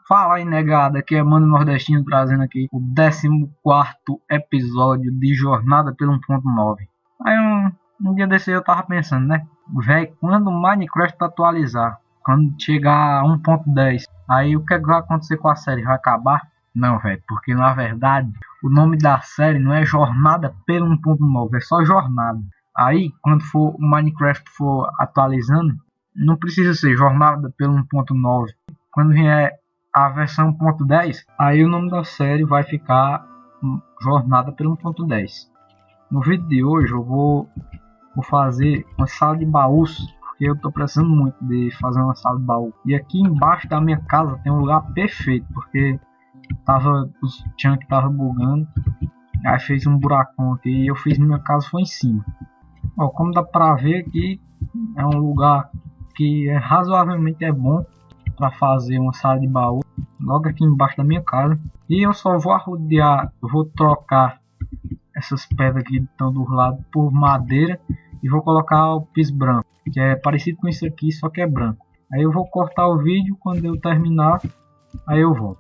Fala aí, negada, aqui é Mano Nordestino trazendo aqui o 14º episódio de Jornada pelo 1.9. Aí um dia desse eu tava pensando, né? Véi, quando o Minecraft atualizar, quando chegar a 1.10, aí o que é que vai acontecer com a série? Vai acabar? Não, velho, porque na verdade o nome da série não é Jornada pelo 1.9, é só Jornada. Aí, quando for o Minecraft for atualizando, não precisa ser Jornada pelo 1.9. Quando vier a versão 1.10, aí o nome da série vai ficar Jornada pelo 1.10. No vídeo de hoje eu vou fazer uma sala de baús, porque eu tô precisando muito de fazer uma sala de baú. E aqui embaixo da minha casa tem um lugar perfeito, porque os chunks tava bugando, aí fez um buracão aqui e eu fiz minha casa foi em cima. Ó, como dá pra ver aqui, é um lugar que é razoavelmente bom para fazer uma sala de baú, logo aqui embaixo da minha casa. E eu só vou arrodear, eu vou trocar essas pedras aqui que estão do lado por madeira e vou colocar o piso branco, que é parecido com isso aqui, só que é branco. Aí eu vou cortar o vídeo, quando eu terminar, aí eu volto.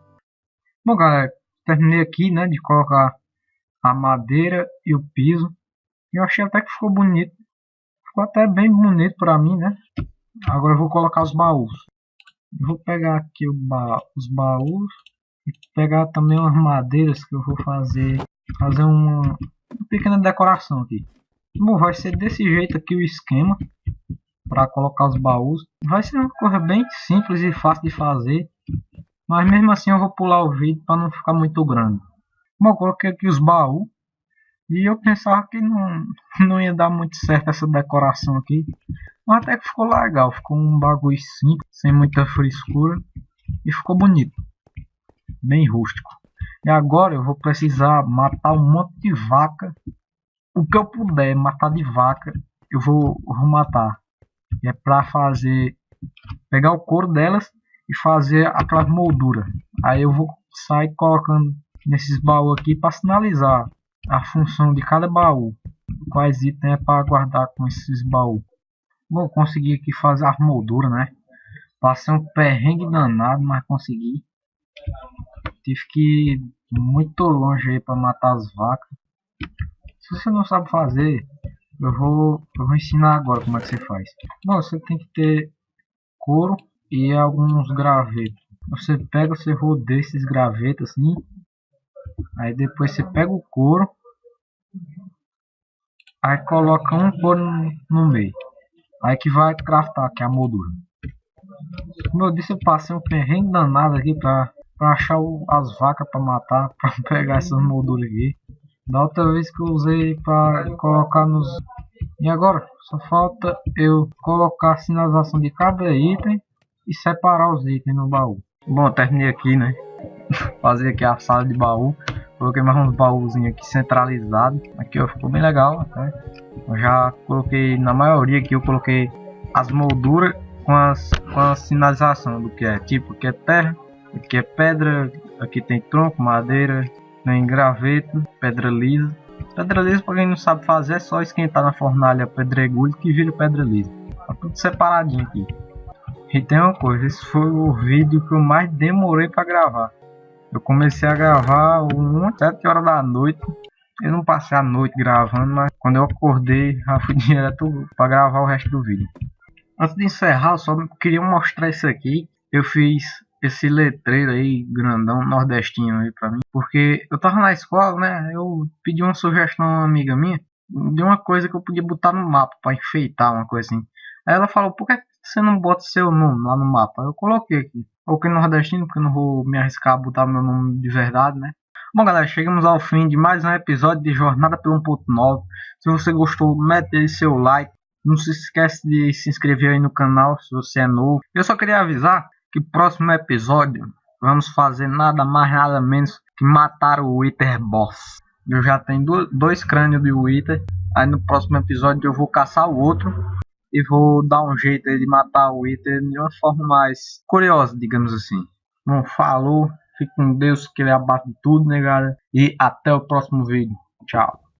Bom, galera, terminei aqui, né, de colocar a madeira e o piso. Eu achei até que ficou bonito. Ficou até bem bonito para mim, né? Agora eu vou colocar os baús. Eu vou pegar aqui os baús e pegar também umas madeiras que eu vou fazer uma pequena decoração aqui. Bom, vai ser desse jeito aqui o esquema para colocar os baús. Vai ser uma coisa bem simples e fácil de fazer, mas mesmo assim eu vou pular o vídeo para não ficar muito grande. Bom, eu coloquei aqui os baús e eu pensava que não ia dar muito certo essa decoração aqui, mas até que ficou legal. Ficou um bagulho simples, sem muita frescura, e ficou bonito, bem rústico. E agora eu vou precisar matar um monte de vaca. O que eu puder matar de vaca, eu vou matar. E é para pegar o couro delas e fazer aquelas molduras. Aí eu vou sair colocando nesses baús aqui para sinalizar a função de cada baú, quais itens é para guardar com esses baús. Bom, consegui aqui fazer a moldura, né? Passei um perrengue danado, mas consegui. Tive que ir muito longe aí para matar as vacas. Se você não sabe fazer, eu vou ensinar agora como é que você faz. Bom, você tem que ter couro e alguns gravetos. Você rodeia esses gravetos assim. Aí depois você pega o couro, aí coloca um couro no meio. Aí que vai craftar aqui a moldura. Como eu disse, eu passei um perrengue danado aqui para achar as vacas para matar, para pegar essas molduras aqui. Da outra vez que eu usei para colocar nos... E agora só falta eu colocar a sinalização de cada item e separar os itens no baú. Bom, terminei aqui, né? Fazer aqui a sala de baú. Coloquei mais uns baúzinhos aqui centralizados. Aqui ó, ficou bem legal até. Eu já coloquei, na maioria aqui eu coloquei as molduras com a sinalização do que é. Tipo, aqui é terra, aqui é pedra, aqui tem tronco, madeira, tem graveto, pedra lisa. Pedra lisa, para quem não sabe fazer, é só esquentar na fornalha pedregulho que vira pedra lisa. Tá tudo separadinho aqui. E tem uma coisa, esse foi o vídeo que eu mais demorei para gravar. Eu comecei a gravar umas 7 horas da noite. Eu não passei a noite gravando, mas quando eu acordei já fui direto para gravar o resto do vídeo. Antes de encerrar, eu só queria mostrar isso aqui. Eu fiz esse letreiro aí grandão nordestino aí para mim, porque eu tava na escola, né? Eu pedi uma sugestão a uma amiga minha de uma coisa que eu podia botar no mapa para enfeitar, uma coisa assim. Aí ela falou: por que você não bota seu nome lá no mapa? Eu coloquei aqui. Coloquei nordestino porque eu não vou me arriscar a botar meu nome de verdade, né? Bom, galera, chegamos ao fim de mais um episódio de Jornada pelo 1.9. Se você gostou, mete aí seu like. Não se esquece de se inscrever aí no canal se você é novo. Eu só queria avisar que próximo episódio vamos fazer nada mais nada menos que matar o Wither Boss. Eu já tenho dois crânios do Wither. Aí no próximo episódio eu vou caçar o outro e vou dar um jeito aí de matar o Wither de uma forma mais curiosa, digamos assim. Bom, falou, fique com Deus, que ele abate tudo, né, galera? E até o próximo vídeo. Tchau.